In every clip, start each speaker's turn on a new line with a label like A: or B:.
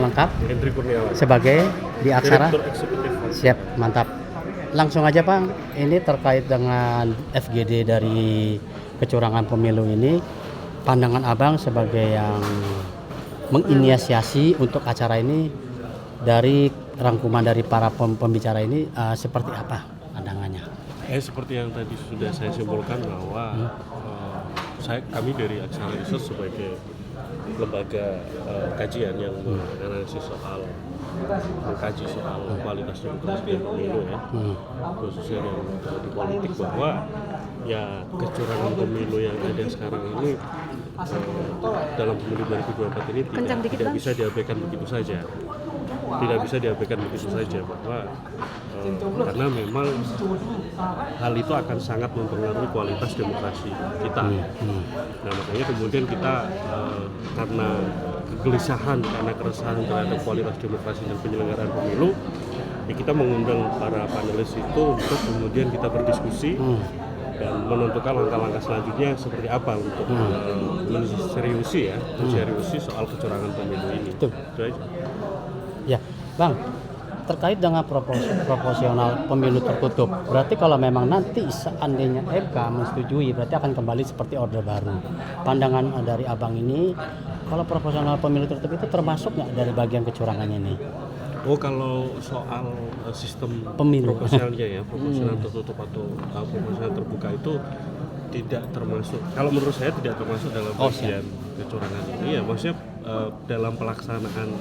A: lengkap
B: Hendri Kurniawan
A: sebagai di Aksara.
B: Direktur Eksekutif.
A: Siap, mantap. Langsung aja Bang, ini terkait dengan FGD dari kecurangan pemilu ini, pandangan Abang sebagai yang menginisiasi untuk acara ini, dari rangkuman dari para pembicara ini seperti apa pandangannya?
B: Seperti yang tadi sudah saya simpulkan bahwa kami dari Aksara Research sebagai lembaga kajian yang menganalisis mengkaji soal kualitas demokrasi dan pemilu ya, khususnya yang di politik, bahwa ya kecurangan pemilu yang ada sekarang ini dalam pemilu 2024 ini tidak bisa diabaikan begitu saja. Tidak bisa diabaikan begitu saja, bahwa karena memang hal itu akan sangat mempengaruhi kualitas demokrasi kita. Nah, makanya kemudian kita karena kegelisahan, karena keresahan terhadap kualitas demokrasi dan penyelenggaraan pemilu, ya kita mengundang para panelis itu untuk kemudian kita berdiskusi dan menentukan langkah-langkah selanjutnya seperti apa untuk menseriusi soal kecurangan pemilu ini. Itu aja.
A: Ya, Bang, terkait dengan proporsional pemilu tertutup, berarti kalau memang nanti seandainya MK menyetujui, berarti akan kembali seperti Orde Baru. Pandangan dari Abang ini, kalau proporsional pemilu tertutup itu termasuk nggak dari bagian kecurangannya ini?
B: Oh, kalau soal sistem
A: pemilu
B: proporsionalnya ya, proporsional tertutup atau proporsional terbuka itu tidak termasuk. Kalau menurut saya tidak termasuk dalam bagian kecurangan ini ya, maksudnya dalam pelaksanaan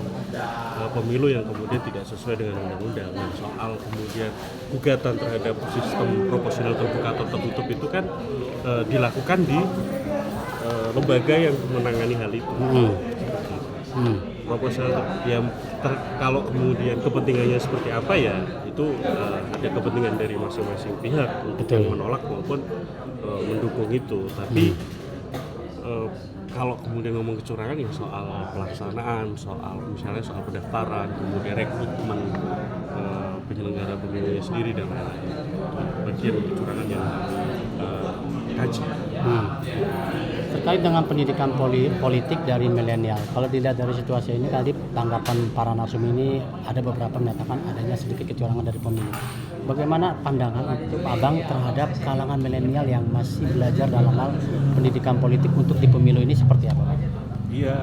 B: pemilu yang kemudian tidak sesuai dengan undang-undang. Nah, soal kemudian gugatan terhadap sistem proporsional terbuka atau tertutup itu kan dilakukan di lembaga yang menangani hal itu. Proporsional kalau kemudian kepentingannya seperti apa ya, itu ada kepentingan dari masing-masing pihak untuk yang menolak maupun mendukung itu. Tapi kalau kemudian ngomong kecurangan ya soal pelaksanaan, misalnya soal pendaftaran, kemudian rekrutmen penyelenggara pemilunya sendiri dan lain-lain, bagian kecurangan yang kaji.
A: Terkait dengan pendidikan politik dari milenial, kalau dilihat dari situasi ini tadi tanggapan para narsum ini ada beberapa menyatakan adanya sedikit kecurangan dari pemilu. Bagaimana pandangan untuk Abang terhadap kalangan milenial yang masih belajar dalam hal pendidikan politik untuk di pemilu ini seperti apa?
B: Iya,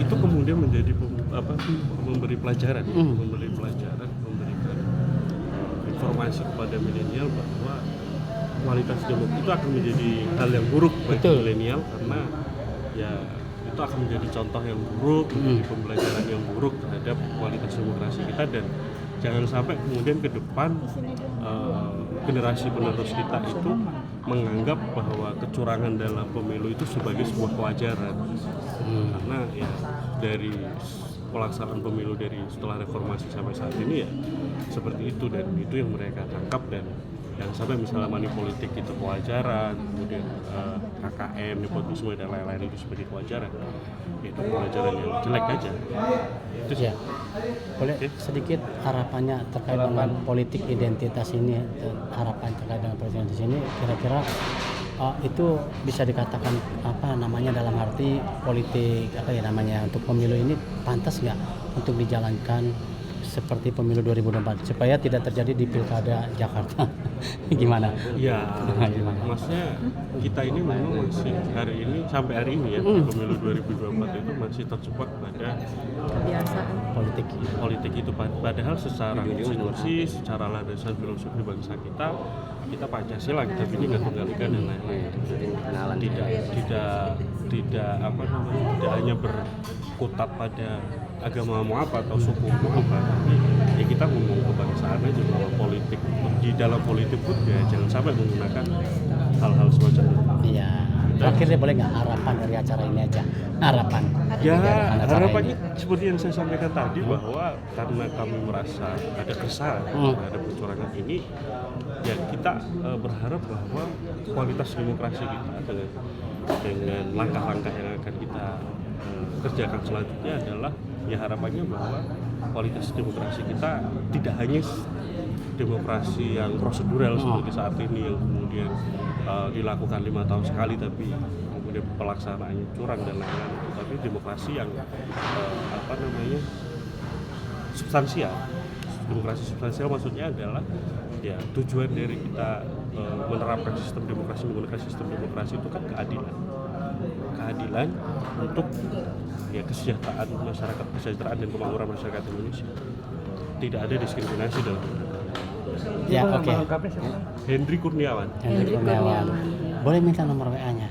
B: itu kemudian menjadi memberi pelajaran, memberikan informasi kepada milenial bahwa kualitas demokrasi itu akan menjadi hal yang buruk bagi milenial, karena ya itu akan menjadi contoh yang buruk, menjadi pembelajaran yang buruk terhadap kualitas demokrasi kita, dan jangan sampai kemudian ke depan generasi penerus kita itu menganggap bahwa kecurangan dalam pemilu itu sebagai sebuah kewajaran. Karena ya dari pelaksanaan pemilu dari setelah reformasi sampai saat ini ya seperti itu, dan itu yang mereka tangkap, dan yang sampai misalnya money politik itu kewajaran, kemudian KKM, nepotisme dan lain-lain itu sebagai kewajaran, itu kewajaran yang jelek aja. Itu
A: ya. Boleh sedikit harapannya terkait dengan politik identitas ini, harapan terkait dengan politik identitas ini kira-kira itu bisa dikatakan apa namanya, dalam arti politik apa ya namanya, untuk pemilu ini pantas nggak untuk dijalankan seperti pemilu 2024 supaya tidak terjadi di Pilkada Jakarta? Gimana?
B: Ya, maksudnya kita ini memang masih sampai hari ini ya, pemilu 2024 itu masih terjebak pada
C: kebiasaan
B: politik itu, padahal secara institusi, secara landasan filosofi bangsa kita Pancasila, kita Bhinneka Tunggal Ika dan lain-lain. Tidak hanya berkutat pada agamamu apa atau sukumu apa, tapi ya kita ngomong kebangsaan aja, bahwa politik di dalam politik pun ya jangan sampai menggunakan hal-hal semacam itu.
A: Iya. Terakhirnya boleh nggak harapan dari acara ini aja? Harapan.
B: Ya, harapannya seperti yang saya sampaikan tadi, bahwa karena kami merasa ada kesan terhadap kecurangan ini, ya kita berharap bahwa kualitas demokrasi kita dengan langkah-langkah yang akan kita kerjakan selanjutnya adalah ya harapannya bahwa kualitas demokrasi kita tidak hanya demokrasi yang prosedural seperti saat ini yang kemudian dilakukan 5 tahun sekali tapi kemudian pelaksanaannya curang dan lain-lain, tapi demokrasi yang substansial. Demokrasi substansial maksudnya adalah ya tujuan dari kita menerapkan sistem demokrasi, menggunakan sistem demokrasi itu kan keadilan untuk ya kesejahteraan masyarakat, kesejahteraan dan kemakmuran masyarakat Indonesia. Tidak ada diskriminasi dalam negara.
A: Ya, oke.
B: Hendri Kurniawan.
A: Boleh minta nomor WA-nya?